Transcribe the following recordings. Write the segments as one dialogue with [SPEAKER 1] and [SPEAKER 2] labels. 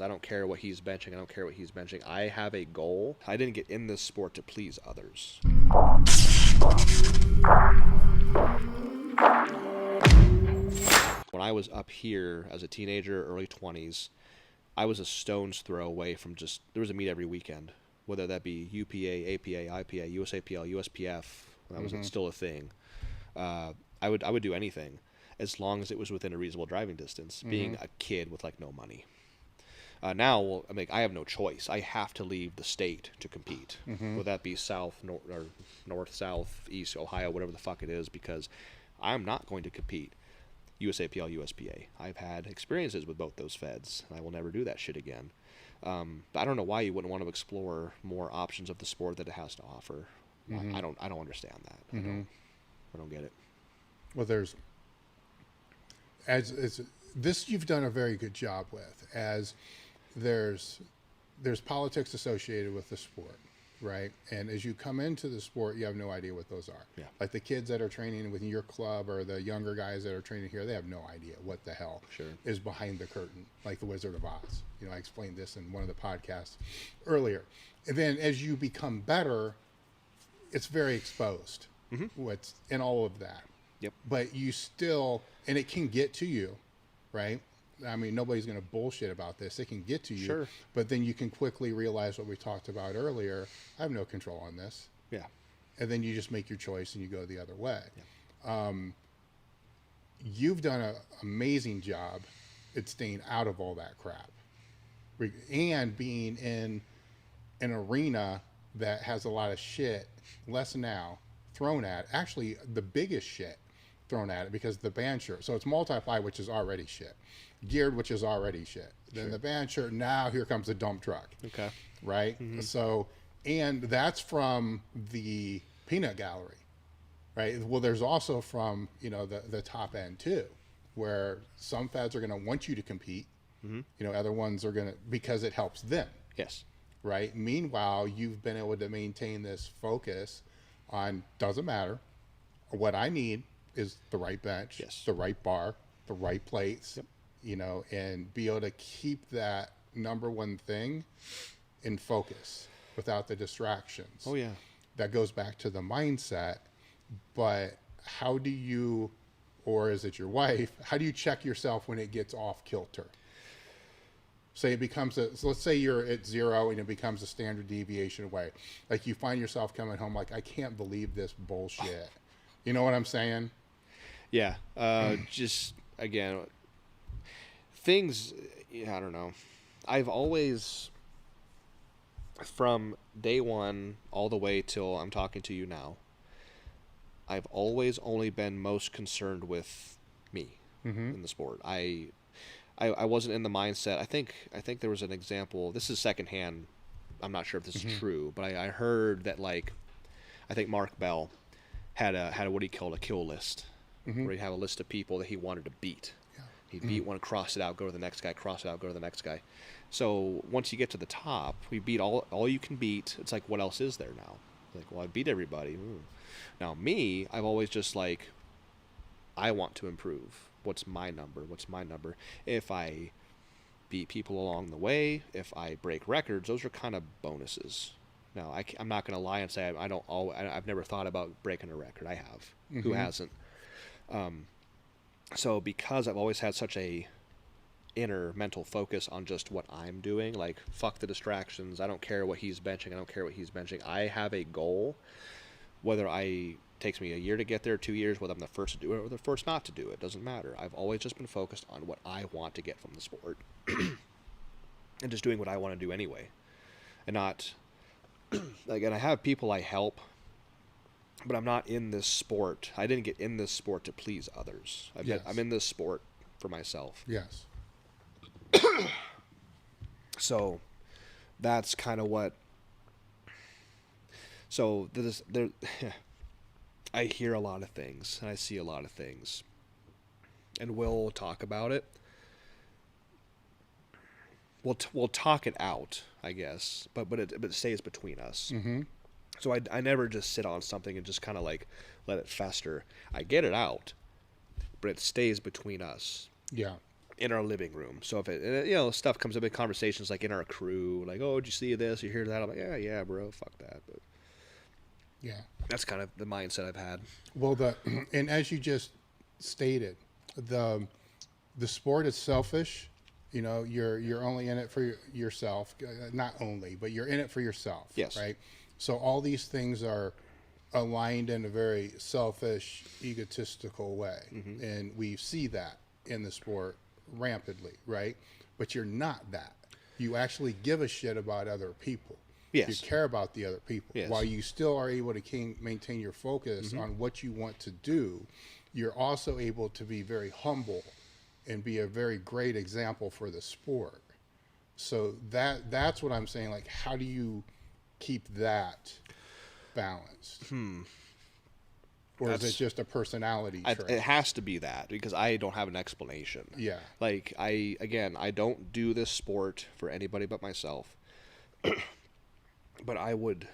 [SPEAKER 1] I don't care what he's benching. I don't care what he's benching. I have a goal. I didn't get in this sport to please others. When I was up here as a teenager, early 20s, I was a stone's throw away from just, there was a meet every weekend, whether that be UPA, APA, IPA, USAPL, USPF. That was still a thing. I would do anything as long as it was within a reasonable driving distance, being a kid with like no money. Now, well, I have no choice. I have to leave the state to compete. Whether that be south, or north, south, east, Ohio, whatever the fuck it is, because I'm not going to compete USAPL, USPA. I've had experiences with both those feds, and I will never do that shit again. But I don't know why you wouldn't want to explore more options of the sport that it has to offer. I don't understand that. I don't get it.
[SPEAKER 2] Well, there's as this you've done a very good job with, as there's politics associated with the sport, right? And as you come into the sport, you have no idea what those are.
[SPEAKER 1] Yeah.
[SPEAKER 2] Like the kids that are training with your club or the younger guys that are training here, they have no idea what the hell is behind the curtain, like the Wizard of Oz. You know, I explained this in one of the podcasts earlier. And then as you become better, it's very exposed. What's in all of that.
[SPEAKER 1] Yep.
[SPEAKER 2] But you still, and it can get to you, right? I mean, nobody's going to bullshit about this. It can get to you.
[SPEAKER 1] Sure.
[SPEAKER 2] But then you can quickly realize what we talked about earlier. I have no control on this.
[SPEAKER 1] Yeah.
[SPEAKER 2] And then you just make your choice and you go the other way.
[SPEAKER 1] Yeah.
[SPEAKER 2] You've done an amazing job at staying out of all that crap. And being in an arena that has a lot of shit, less now, thrown at, actually the biggest shit thrown at it, because the band shirt, so it's multiply, which is already shit, geared, which is already shit, then the band shirt, now here comes the dump truck.
[SPEAKER 1] Okay.
[SPEAKER 2] Right. So, and that's from the peanut gallery, right? Well, there's also from, you know, the top end too, where some feds are going to want you to compete, you know, other ones are going to, because it helps them.
[SPEAKER 1] Yes.
[SPEAKER 2] Right. Meanwhile, you've been able to maintain this focus on, doesn't matter, what I need is the right bench, the right bar, the right plates, you know, and be able to keep that number one thing in focus without the distractions.
[SPEAKER 1] Oh yeah.
[SPEAKER 2] That goes back to the mindset. But how do you, or is it your wife, how do you check yourself when it gets off kilter? Say it becomes so let's say you're at 0 and it becomes a standard deviation away. Like you find yourself coming home like, I can't believe this bullshit. You know what I'm saying?
[SPEAKER 1] Yeah. Just, again, things, I don't know. I've always, from day one all the way till I'm talking to you now, I've always only been most concerned with me in the sport. I wasn't in the mindset. I think there was an example. This is secondhand. I'm not sure if this is true, but I heard that, like, I think Mark Bell had what he called a kill list, where he'd have a list of people that he wanted to beat. Yeah. He'd beat one, cross it out, go to the next guy, cross it out, go to the next guy. So once you get to the top, we beat all you can beat. It's like, what else is there now? Like, well, I beat everybody. Now me, I've always just like, I want to improve. What's my number? What's my number? If I beat people along the way, if I break records, those are kind of bonuses. Now, I'm not going to lie and say I've never thought about breaking a record. I have. Who hasn't? So because I've always had such a inner mental focus on just what I'm doing, like, fuck the distractions. I don't care what he's benching. I don't care what he's benching. I have a goal, whether takes me a year to get there, 2 years, whether I'm the first to do it or the first not to do it, doesn't matter. I've always just been focused on what I want to get from the sport and just doing what I want to do anyway, and not like, and I have people I help, but I'm not in this sport. I didn't get in this sport to please others. I'm in this sport for myself.
[SPEAKER 2] Yes.
[SPEAKER 1] So that's kind of what, so there I hear a lot of things, and I see a lot of things, and we'll talk about it. We'll talk it out, I guess, but it stays between us. So I never just sit on something and just kind of like let it fester. I get it out, but it stays between us.
[SPEAKER 2] Yeah.
[SPEAKER 1] in our living room. So if stuff comes up in conversations like in our crew, like, oh, did you see this? You hear that? I'm like, yeah, bro, fuck that. But
[SPEAKER 2] Yeah.
[SPEAKER 1] that's kind of the mindset I've had.
[SPEAKER 2] Well, and as you just stated, the sport is selfish. You're only in it for yourself. Not only, but you're in it for yourself.
[SPEAKER 1] Yes.
[SPEAKER 2] Right. So all these things are aligned in a very selfish, egotistical way, and we see that in the sport rampantly, right? But you're not that. You actually give a shit about other people.
[SPEAKER 1] Yes.
[SPEAKER 2] You care about the other people.
[SPEAKER 1] Yes.
[SPEAKER 2] While you still are able to maintain your focus on what you want to do, you're also able to be very humble and be a very great example for the sport. So that's what I'm saying. Like, how do you keep that balanced? Or is it just a personality trait?
[SPEAKER 1] It has to be that, because I don't have an explanation.
[SPEAKER 2] Yeah.
[SPEAKER 1] Like, I don't do this sport for anybody but myself. But I would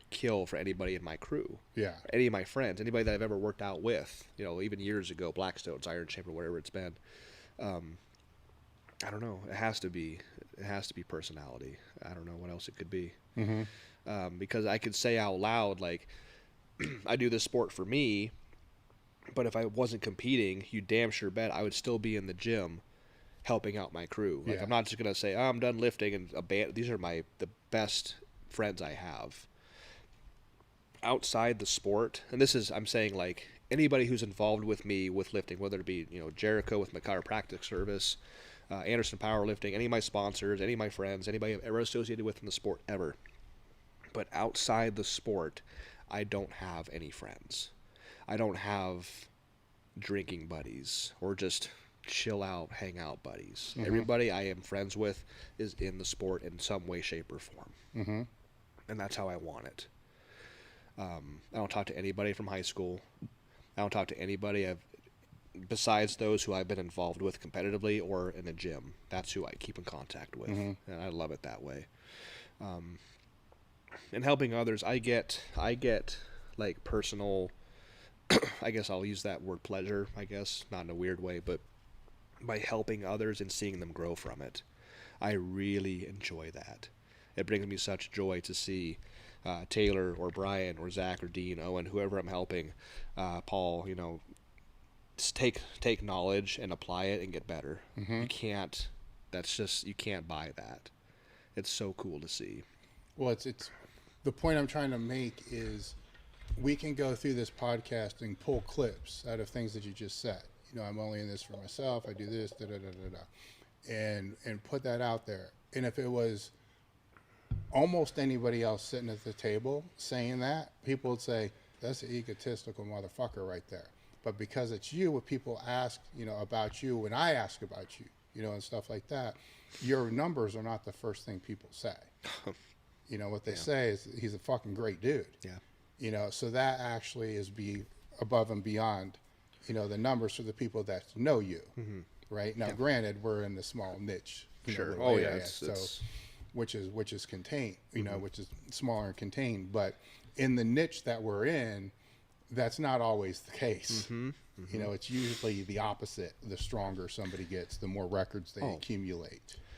[SPEAKER 1] kill for anybody in my crew. Yeah. Any of my friends, anybody that I've ever worked out with, even years ago, Blackstones, Iron Chamber, whatever it's been. I don't know. It has to be personality. I don't know what else it could be. Because I could say out loud, like, I do this sport for me, but if I wasn't competing, you damn sure bet I would still be in the gym helping out my crew. Like, I'm not just going to say, I'm done lifting and these are the best friends I have. Outside the sport, and I'm saying, like, anybody who's involved with me with lifting, whether it be, Jericho with my chiropractic service, Anderson Powerlifting, any of my sponsors, any of my friends, anybody I've ever associated with in the sport ever. But outside the sport, I don't have any friends. I don't have drinking buddies or just chill out, hang out buddies. Everybody I am friends with is in the sport in some way, shape, or form. And that's how I want it. I don't talk to anybody from high school. I don't talk to anybody besides those who I've been involved with competitively or in a gym. That's who I keep in contact with. And I love it that way. And helping others, I get like personal, I guess I'll use that word pleasure, I guess, not in a weird way, but by helping others and seeing them grow from it. I really enjoy that. It brings me such joy to see Taylor or Brian or Zach or Dean, Owen, whoever I'm helping, Paul, just take knowledge and apply it and get better. You can't buy that. It's so cool to see.
[SPEAKER 2] Well, it's the point I'm trying to make is we can go through this podcast and pull clips out of things that you just said. I'm only in this for myself. I do this, and put that out there. And if it was almost anybody else sitting at the table saying that, people would say, that's an egotistical motherfucker right there. But because it's you, when people ask, about you, when I ask about you, and stuff like that, your numbers are not the first thing people say. What they say is he's a fucking great dude. Yeah. So that actually is above and beyond, the numbers for the people that know you. Right. Now, granted, we're in the small niche.
[SPEAKER 1] Sure.
[SPEAKER 2] Area, which is contained, which is smaller and contained. But in the niche that we're in, that's not always the case. It's usually the opposite. The stronger somebody gets, the more records they accumulate.